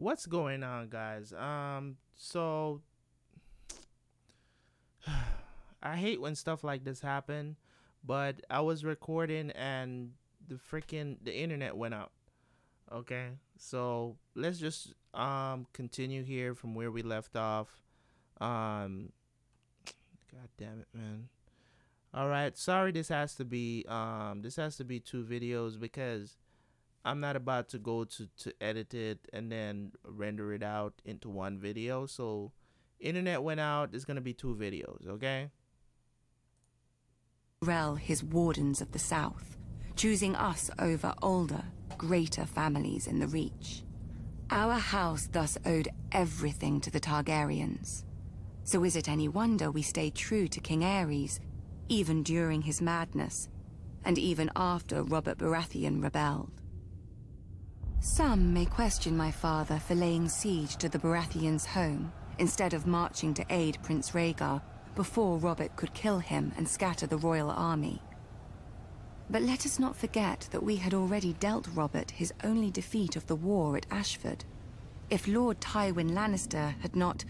What's going on, guys? So I hate when stuff like this happen, but I was recording and the internet went out. Okay, so let's just continue here from where we left off. Um, God damn it, man. All right, sorry. This has to be two videos because I'm not about to go to edit it and then render it out into one video. So internet went out. There's gonna be two videos, okay? Rel his wardens of the south, choosing us over older, greater families in the Reach. Our house thus owed everything to the Targaryens. So is it any wonder we stayed true to King Aerys, even during his madness, and even after Robert Baratheon rebelled? Some may question my father for laying siege to the Baratheons' home, instead of marching to aid Prince Rhaegar before Robert could kill him and scatter the royal army. But let us not forget that we had already dealt Robert his only defeat of the war at Ashford. If Lord Tywin Lannister had not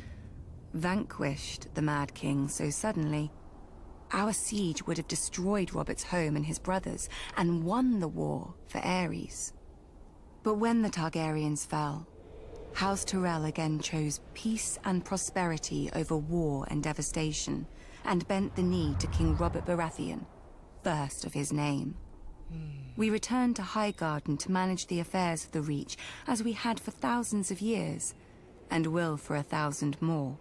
vanquished the Mad King so suddenly, our siege would have destroyed Robert's home and his brothers, and won the war for Aerys. But when the Targaryens fell, House Tyrell again chose peace and prosperity over war and devastation, and bent the knee to King Robert Baratheon, first of his name. We returned to Highgarden to manage the affairs of the Reach, as we had for thousands of years, and will for 1,000 more.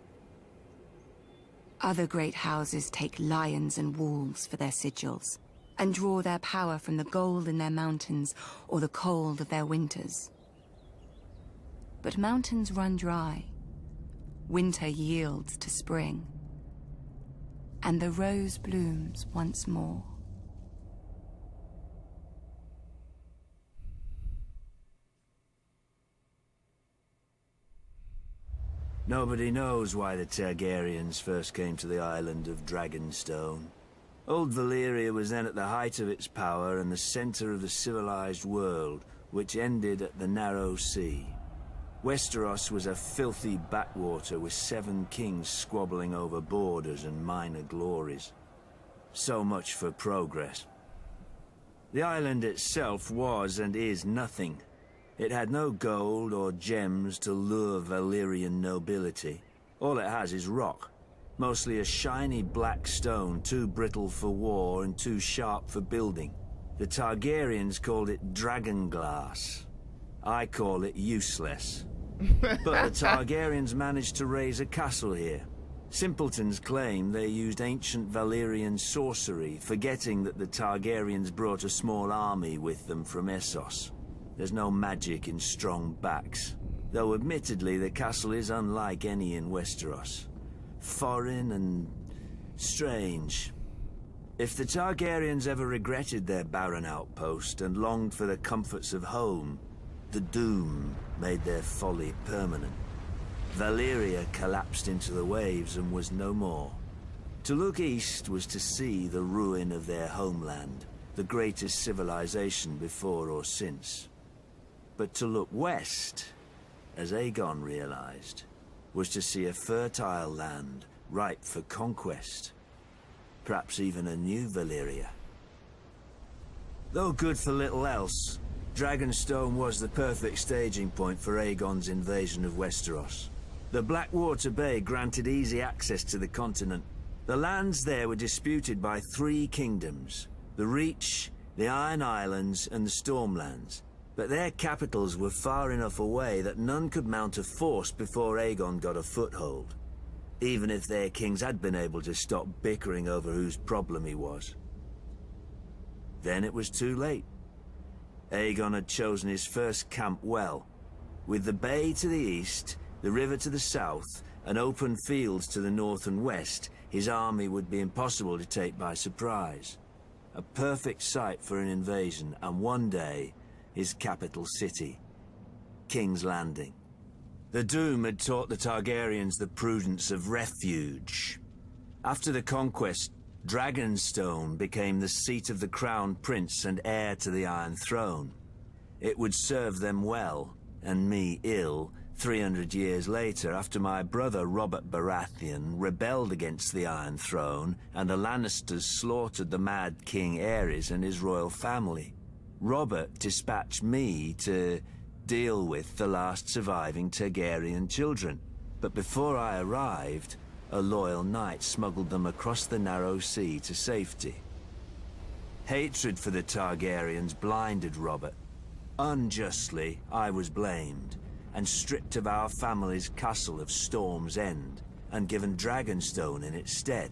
Other great houses take lions and wolves for their sigils, and draw their power from the gold in their mountains or the cold of their winters. But mountains run dry, winter yields to spring, and the rose blooms once more. Nobody knows why the Targaryens first came to the island of Dragonstone. Old Valyria was then at the height of its power and the center of the civilized world, which ended at the Narrow Sea. Westeros was a filthy backwater with 7 kings squabbling over borders and minor glories. So much for progress. The island itself was and is nothing. It had no gold or gems to lure Valyrian nobility. All it has is rock. Mostly a shiny black stone, too brittle for war and too sharp for building. The Targaryens called it dragon glass. I call it useless. But the Targaryens managed to raise a castle here. Simpletons claim they used ancient Valyrian sorcery, forgetting that the Targaryens brought a small army with them from Essos. There's no magic in strong backs, though admittedly the castle is unlike any in Westeros. Foreign and strange. If the Targaryens ever regretted their barren outpost and longed for the comforts of home, the doom made their folly permanent. Valyria collapsed into the waves and was no more. To look east was to see the ruin of their homeland, the greatest civilization before or since. But to look west, as Aegon realized, was to see a fertile land ripe for conquest. Perhaps even a new Valyria. Though good for little else, Dragonstone was the perfect staging point for Aegon's invasion of Westeros. The Blackwater Bay granted easy access to the continent. The lands there were disputed by 3 kingdoms: the Reach, the Iron Islands, and the Stormlands. But their capitals were far enough away that none could mount a force before Aegon got a foothold, even if their kings had been able to stop bickering over whose problem he was. Then it was too late. Aegon had chosen his first camp well. With the bay to the east, the river to the south, and open fields to the north and west, his army would be impossible to take by surprise. A perfect site for an invasion, and one day, his capital city, King's Landing. The Doom had taught the Targaryens the prudence of refuge. After the conquest, Dragonstone became the seat of the crown prince and heir to the Iron Throne. It would serve them well, and me ill, 300 years later, after my brother Robert Baratheon rebelled against the Iron Throne and the Lannisters slaughtered the Mad King Aerys and his royal family, Robert dispatched me to deal with the last surviving Targaryen children. But before I arrived, a loyal knight smuggled them across the narrow sea to safety. Hatred for the Targaryens blinded Robert. Unjustly, I was blamed and stripped of our family's castle of Storm's End and given Dragonstone in its stead.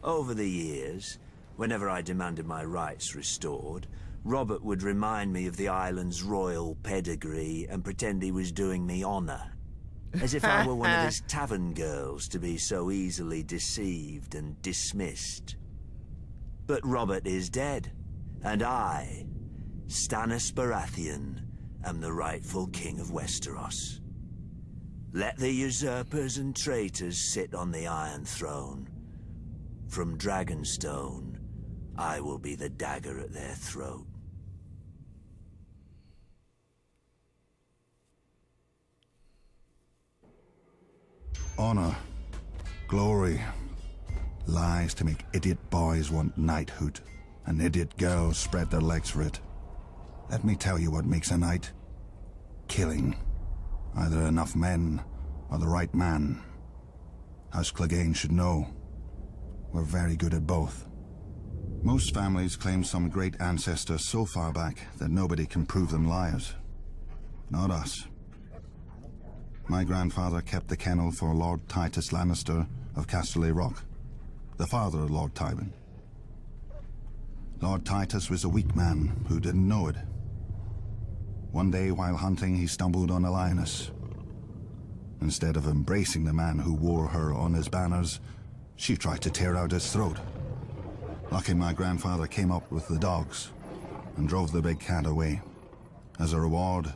Over the years, whenever I demanded my rights restored, Robert would remind me of the island's royal pedigree and pretend he was doing me honor. As if I were one of his tavern girls to be so easily deceived and dismissed. But Robert is dead, and I, Stannis Baratheon, am the rightful king of Westeros. Let the usurpers and traitors sit on the Iron Throne. From Dragonstone, I will be the dagger at their throat. Honor, glory, lies to make idiot boys want knighthood, and idiot girls spread their legs for it. Let me tell you what makes a knight. Killing. Either enough men, or the right man. House Clegane should know. We're very good at both. Most families claim some great ancestor so far back that nobody can prove them liars. Not us. My grandfather kept the kennel for Lord Titus Lannister of Casterly Rock, the father of Lord Tywin. Lord Titus was a weak man who didn't know it. One day while hunting, he stumbled on a lioness. Instead of embracing the man who wore her on his banners, she tried to tear out his throat. Lucky my grandfather came up with the dogs and drove the big cat away. As a reward,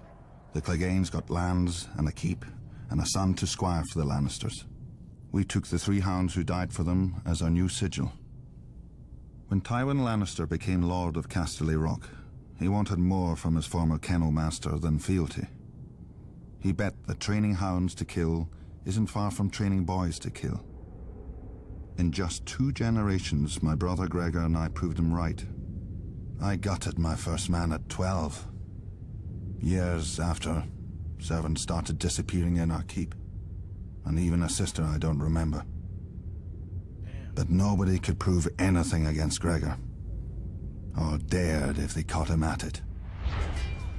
the Cleganes got lands and a keep and a son to squire for the Lannisters. We took the 3 hounds who died for them as our new sigil. When Tywin Lannister became Lord of Casterly Rock, he wanted more from his former kennel master than fealty. He bet that training hounds to kill isn't far from training boys to kill. In just 2 generations, my brother Gregor and I proved him right. I gutted my first man at 12. Years after, servants started disappearing in our keep. And even a sister I don't remember. But nobody could prove anything against Gregor. Or dared if they caught him at it.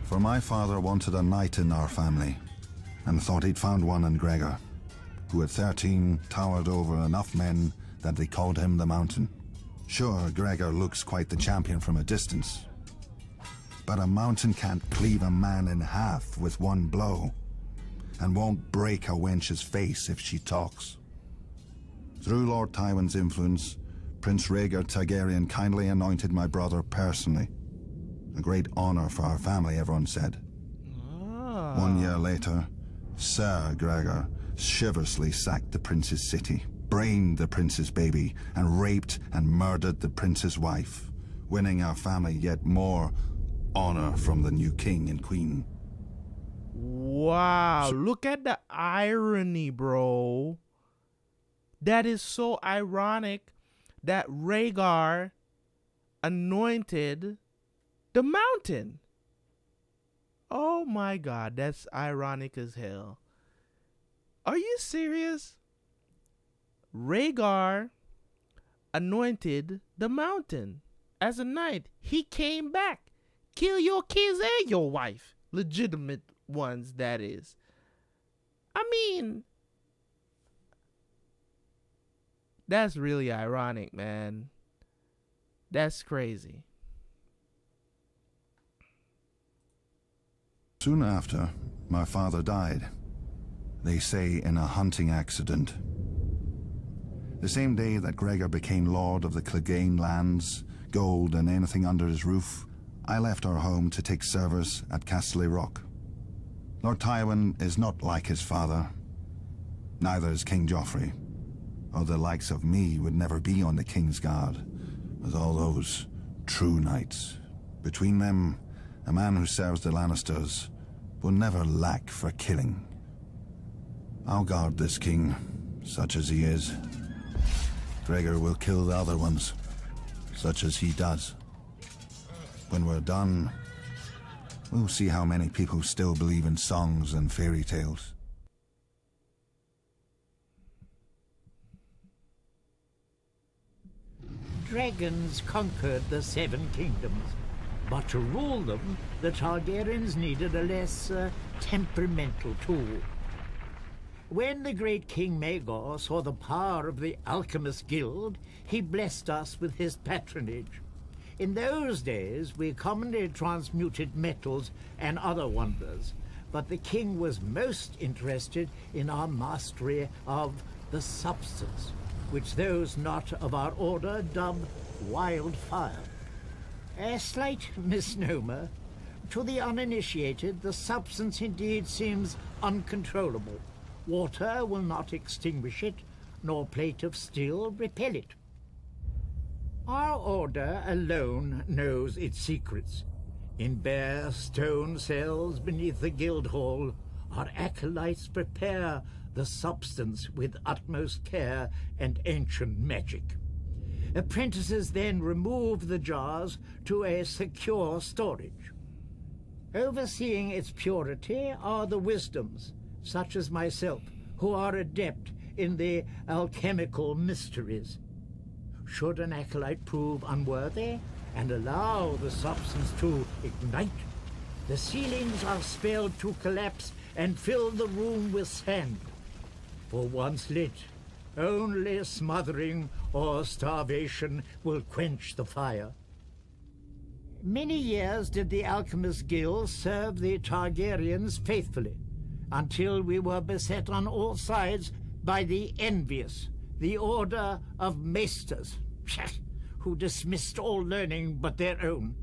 For my father wanted a knight in our family, and thought he'd found one in Gregor, who at 13 towered over enough men that they called him the Mountain. Sure, Gregor looks quite the champion from a distance, but a mountain can't cleave a man in half with one blow, and won't break a wench's face if she talks. Through Lord Tywin's influence, Prince Rhaegar Targaryen kindly anointed my brother personally. A great honor for our family, everyone said. 1 year later, Sir Gregor chivalrously sacked the prince's city, brained the prince's baby, and raped and murdered the prince's wife, winning our family yet more honor from the new king and queen. Wow, look at the irony, bro. That is so ironic that Rhaegar anointed the Mountain. Oh my God, that's ironic as hell. Are you serious? Rhaegar anointed the Mountain as a knight. He came back. Kill your kids and your wife. Legitimate ones, that is. I mean, that's really ironic, man. That's crazy. Soon after, my father died. They say in a hunting accident. The same day that Gregor became lord of the Clegane lands, gold and anything under his roof, I left our home to take service at Casterly Rock. Lord Tywin is not like his father. Neither is King Joffrey, or the likes of me would never be on the King's Guard, with all those true knights. Between them, a man who serves the Lannisters will never lack for killing. I'll guard this king, such as he is. Gregor will kill the other ones, such as he does. When we're done, we'll see how many people still believe in songs and fairy tales. Dragons conquered the Seven Kingdoms, but to rule them, the Targaryens needed a less temperamental tool. When the great King Maegor saw the power of the Alchemists Guild, he blessed us with his patronage. In those days, we commonly transmuted metals and other wonders, but the king was most interested in our mastery of the substance, which those not of our order dub wildfire. A slight misnomer. To the uninitiated, the substance indeed seems uncontrollable. Water will not extinguish it, nor plate of steel repel it. Our order alone knows its secrets. In bare stone cells beneath the guild hall, our acolytes prepare the substance with utmost care and ancient magic. Apprentices then remove the jars to a secure storage. Overseeing its purity are the wisdoms, such as myself, who are adept in the alchemical mysteries. Should an acolyte prove unworthy and allow the substance to ignite, the ceilings are spelled to collapse and fill the room with sand. For once lit, only smothering or starvation will quench the fire. Many years did the Alchemist Guild serve the Targaryens faithfully, until we were beset on all sides by the envious, the Order of Maesters, who dismissed all learning but their own,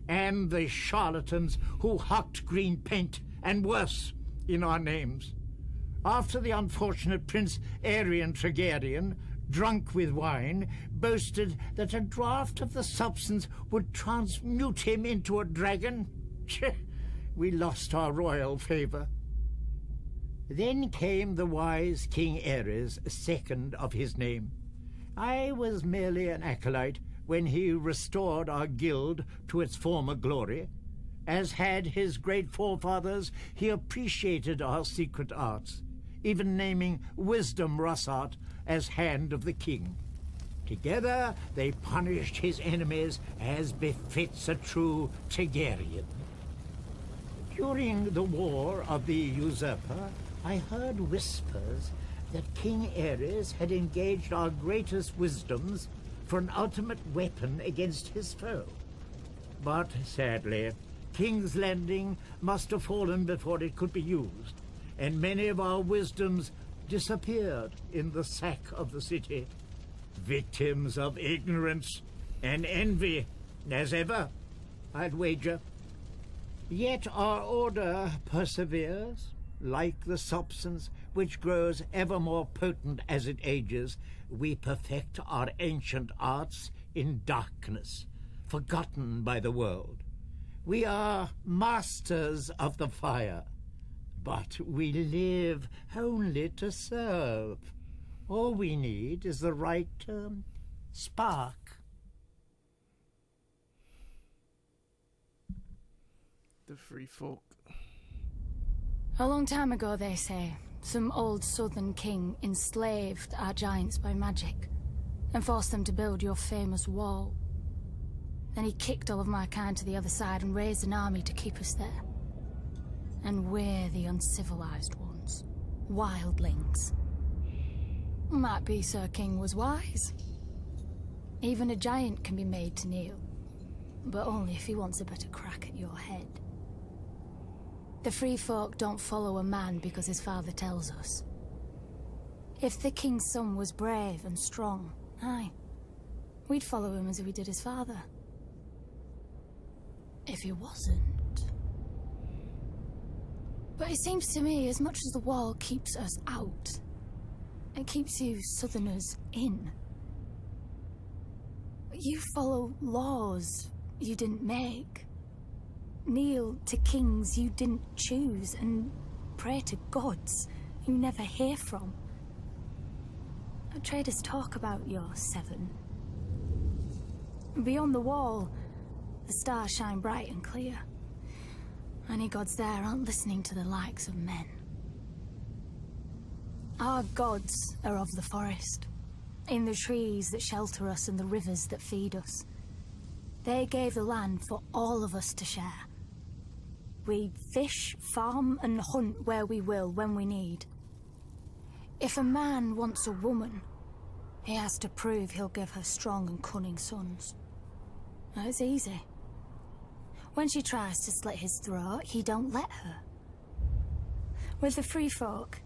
and the charlatans who hucked green paint and worse in our names. After the unfortunate Prince Aerion Targaryen, drunk with wine, boasted that a draught of the substance would transmute him into a dragon, we lost our royal favor. Then came the wise King Aerys, second of his name. I was merely an acolyte when he restored our guild to its former glory. As had his great forefathers, he appreciated our secret arts, even naming Wisdom Rossart as Hand of the King. Together they punished his enemies as befits a true Targaryen. During the War of the Usurper, I heard whispers that King Aerys had engaged our greatest wisdoms for an ultimate weapon against his foe. But sadly, King's Landing must have fallen before it could be used, and many of our wisdoms disappeared in the sack of the city, victims of ignorance and envy, as ever, I'd wager. Yet our order perseveres. Like the substance, which grows ever more potent as it ages, we perfect our ancient arts in darkness, forgotten by the world. We are masters of the fire, but we live only to serve. All we need is the right spark. The free folk. A long time ago, they say, some old southern king enslaved our giants by magic and forced them to build your famous wall. Then he kicked all of my kind to the other side and raised an army to keep us there. And we're the uncivilized ones, wildlings. Might be Sir King was wise. Even a giant can be made to kneel, but only if he wants a better crack at your head. The free folk don't follow a man because his father tells us. If the king's son was brave and strong, aye, we'd follow him as we did his father. If he wasn't... But it seems to me, as much as the wall keeps us out, it keeps you southerners in. You follow laws you didn't make. kneel to kings you didn't choose, and pray to gods you never hear from. Traders talk about your seven. Beyond the wall, the stars shine bright and clear. Any gods there aren't listening to the likes of men. Our gods are of the forest, in the trees that shelter us and the rivers that feed us. They gave the land for all of us to share. We fish, farm, and hunt where we will, when we need. If a man wants a woman, he has to prove he'll give her strong and cunning sons. Now, it's easy. When she tries to slit his throat, he don't let her. With the free folk,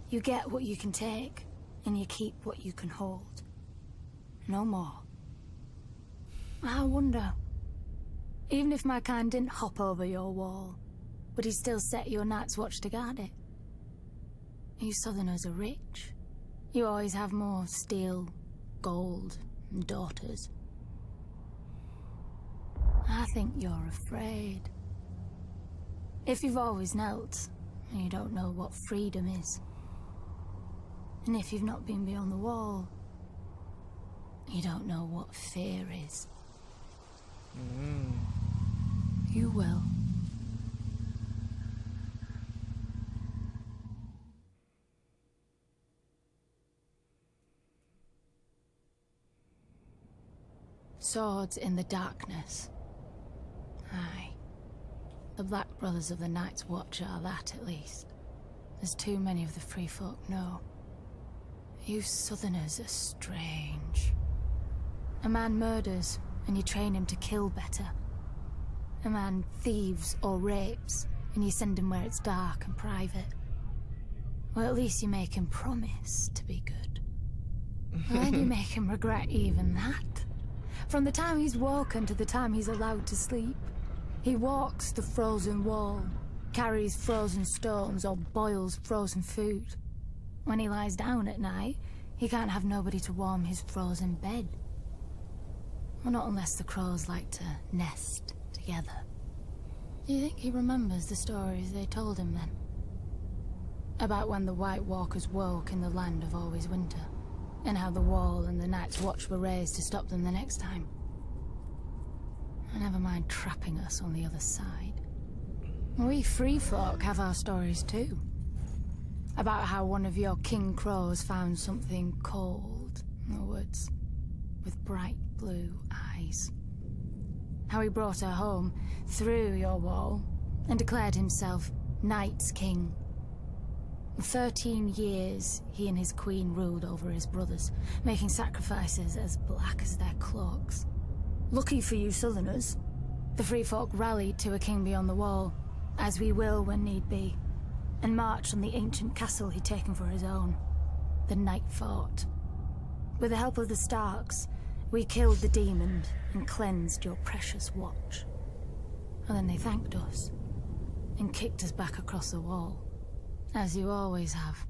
you get what you can take, and you keep what you can hold. No more. I wonder, even if my kind didn't hop over your wall, would he still set your night's watch to guard it? You southerners are rich. You always have more steel, gold, and daughters. I think you're afraid. If you've always knelt, you don't know what freedom is. And if you've not been beyond the wall, you don't know what fear is. You will. Swords in the darkness. Aye. The Black Brothers of the Night's Watch are that, at least. As too many of the free folk know. You southerners are strange. A man murders, and you train him to kill better. A man thieves or rapes, and you send him where it's dark and private. Well, at least you make him promise to be good. Well, then you make him regret even that. From the time he's woken to the time he's allowed to sleep, he walks the frozen wall, carries frozen stones, or boils frozen food. When he lies down at night, he can't have nobody to warm his frozen bed. Well, not unless the crows like to nest together. Do you think he remembers the stories they told him then? About when the White Walkers woke in the land of always winter, and how the wall and the Night's Watch were raised to stop them the next time. Never mind trapping us on the other side. We free folk have our stories too. About how one of your king crows found something cold in the woods, with bright blue eyes. How he brought her home, through your wall, and declared himself Night's King. 13 years he and his queen ruled over his brothers, making sacrifices as black as their cloaks. Lucky for you southerners, the free folk rallied to a king beyond the wall, as we will when need be, and marched on the ancient castle he'd taken for his own, the Night Fort. With the help of the Starks, we killed the demon and cleansed your precious watch. And then they thanked us, and kicked us back across the wall, as you always have.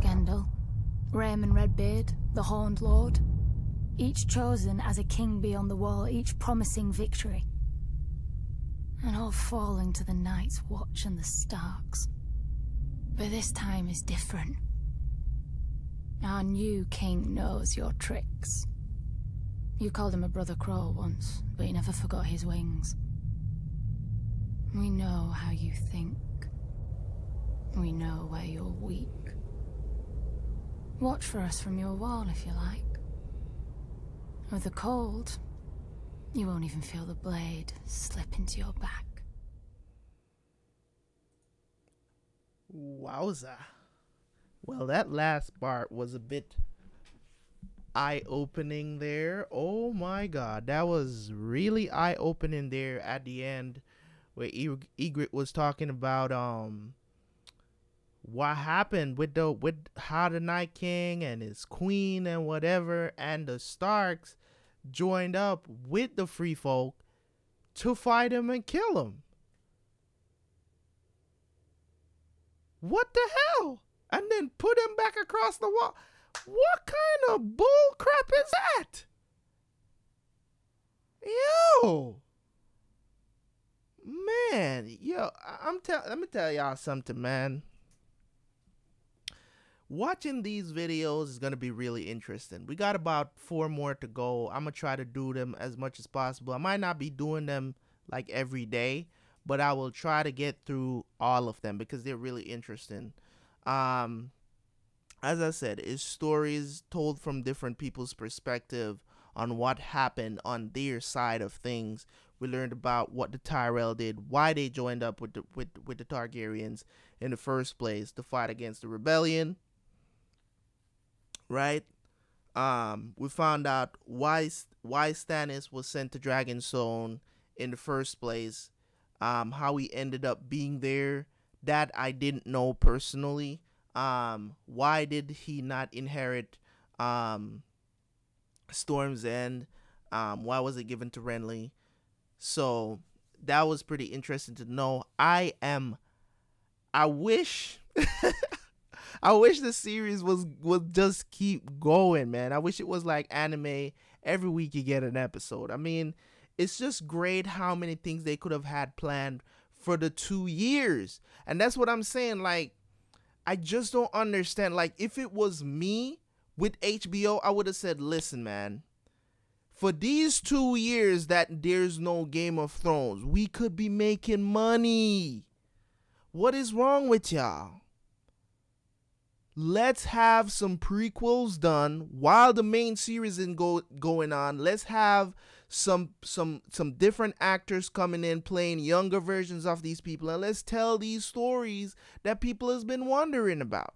Gendel, Raymond Redbeard, the Horned Lord, each chosen as a king beyond the wall, each promising victory. And all falling to the Night's Watch and the Starks. But this time is different. Our new king knows your tricks. You called him a brother crow once, but you never forgot his wings. We know how you think. We know where you're weak. Watch for us from your wall if you like. With the cold, you won't even feel the blade slip into your back. Wowza. Well, that last part was a bit eye-opening there. Oh my god, that was really eye-opening there at the end, where Ygritte was talking about what happened with how the Night King and his queen and whatever, and the Starks joined up with the free folk to fight him and kill him. What the hell? And then put him back across the wall. What kind of bull crap is that? Yo! Man, yo, let me tell y'all something, man. Watching these videos is gonna be really interesting. We got about 4 more to go. I'm gonna try to do them as much as possible. I might not be doing them like every day, but I will try to get through all of them because they're really interesting. Um, as I said, it's stories told from different people's perspective on what happened on their side of things. We learned about what the Tyrell did, why they joined up with the Targaryens in the first place to fight against the rebellion, right? We found out why Stannis was sent to Dragonstone in the first place. How he ended up being there, that I didn't know personally. Why did he not inherit Storm's End? Why was it given to Renly? So that was pretty interesting to know. I wish I wish the series would just keep going, man. I wish it was like anime. Every week you get an episode. I mean, it's just great how many things they could have had planned for the 2 years. And that's what I'm saying. Like, I just don't understand. Like, if it was me with HBO, I would have said, listen, man, for these 2 years that there's no Game of Thrones, we could be making money. What is wrong with y'all? Let's have some prequels done while the main series is going on. Let's have some different actors coming in playing younger versions of these people, and let's tell these stories that people has been wondering about.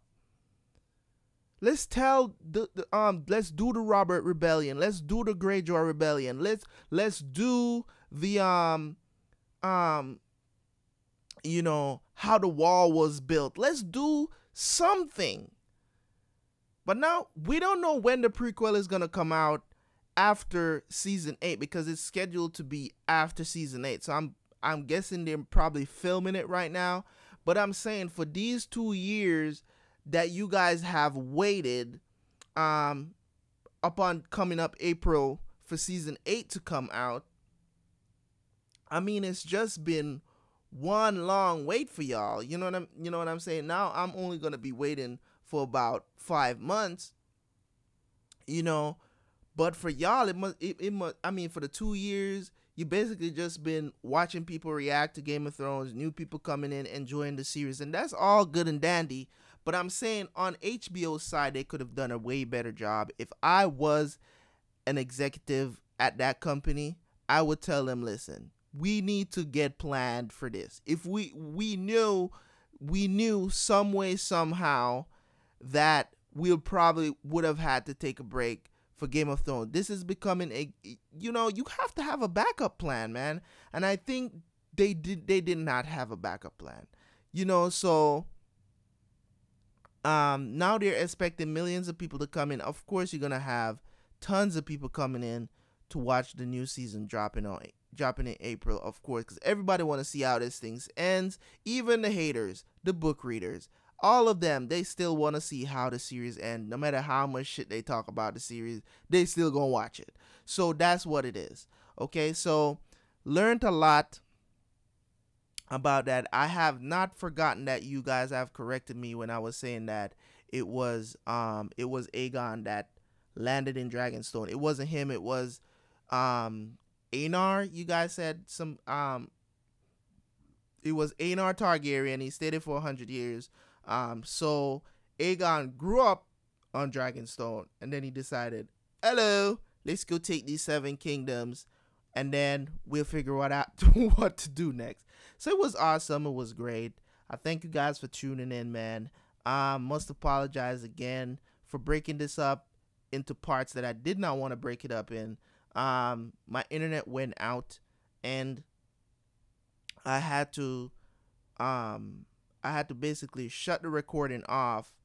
Let's tell let's do the Robert Rebellion. Let's do the Greyjoy Rebellion. Let's do the you know, how the wall was built. Let's do something. But now we don't know when the prequel is gonna come out after season 8, because it's scheduled to be after season 8. So I'm guessing they're probably filming it right now. But I'm saying, for these 2 years that you guys have waited upon coming up April for season 8 to come out, I mean, it's just been one long wait for y'all. You know what I'm saying? Now I'm only gonna be waiting for about 5 months, you know. But for y'all, it must. I mean, for the 2 years, you basically just been watching people react to Game of Thrones, new people coming in, enjoying the series, and that's all good and dandy. But I'm saying, on HBO's side, they could have done a way better job. If I was an executive at that company, I would tell them, listen, we need to get planned for this. If we knew some way, somehow, that we probably would have had to take a break for Game of Thrones. This is becoming you have to have a backup plan, man. And I think they did not have a backup plan. So now they're expecting millions of people to come in. Of course, you're gonna have tons of people coming in to watch the new season dropping in April, of course, because everybody want to see how this thing ends. Even the haters, the book readers, all of them, they still want to see how the series ends. No matter how much shit they talk about the series, they still gonna watch it. So that's what it is. Okay, so learned a lot about that. I have not forgotten that you guys have corrected me when I was saying that it was Aegon that landed in Dragonstone. It wasn't him. It was Aenar. You guys said it was Aenar Targaryen. He stayed there for 100 years. So Aegon grew up on Dragonstone, and then he decided, hello, let's go take these 7 kingdoms, and then we'll figure out what to do next. So it was awesome. It was great. I thank you guys for tuning in, man. Must apologize again for breaking this up into parts that I did not want to break it up in. My internet went out, and I had to basically shut the recording off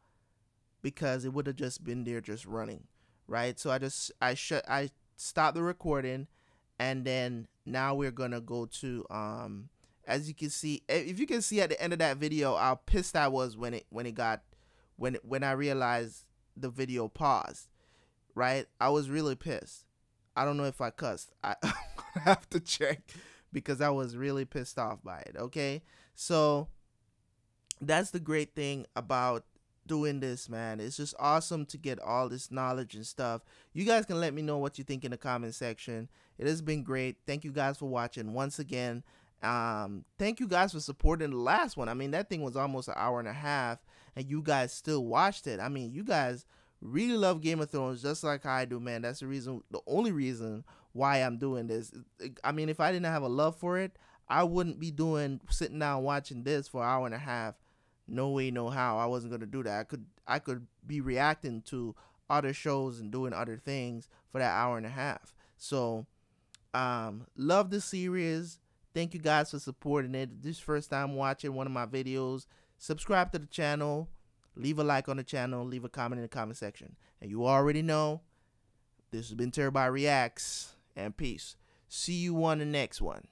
because it would have just been there just running, right? So I stopped the recording, and then now we're gonna go to as you can see, if you can see at the end of that video how pissed I was when I realized the video paused, right? I was really pissed. I don't know if I cussed. I'm gonna have to check, because I was really pissed off by it. Okay, so that's the great thing about doing this, man. It's just awesome to get all this knowledge and stuff. You guys can let me know what you think in the comment section. It has been great. Thank you guys for watching once again. Thank you guys for supporting the last one. I mean, that thing was almost an hour and a half and you guys still watched it. I mean, you guys really love Game of Thrones just like I do, man. That's the only reason why I'm doing this. I mean, if I didn't have a love for it, I wouldn't be sitting down watching this for an hour and a half. No way, no how. I wasn't gonna do that. I could be reacting to other shows and doing other things for that hour and a half. So, love the series. Thank you guys for supporting it. This first time watching one of my videos, subscribe to the channel, leave a like on the channel, leave a comment in the comment section. And you already know, this has been Terabyt Reacts, and peace. See you on the next one.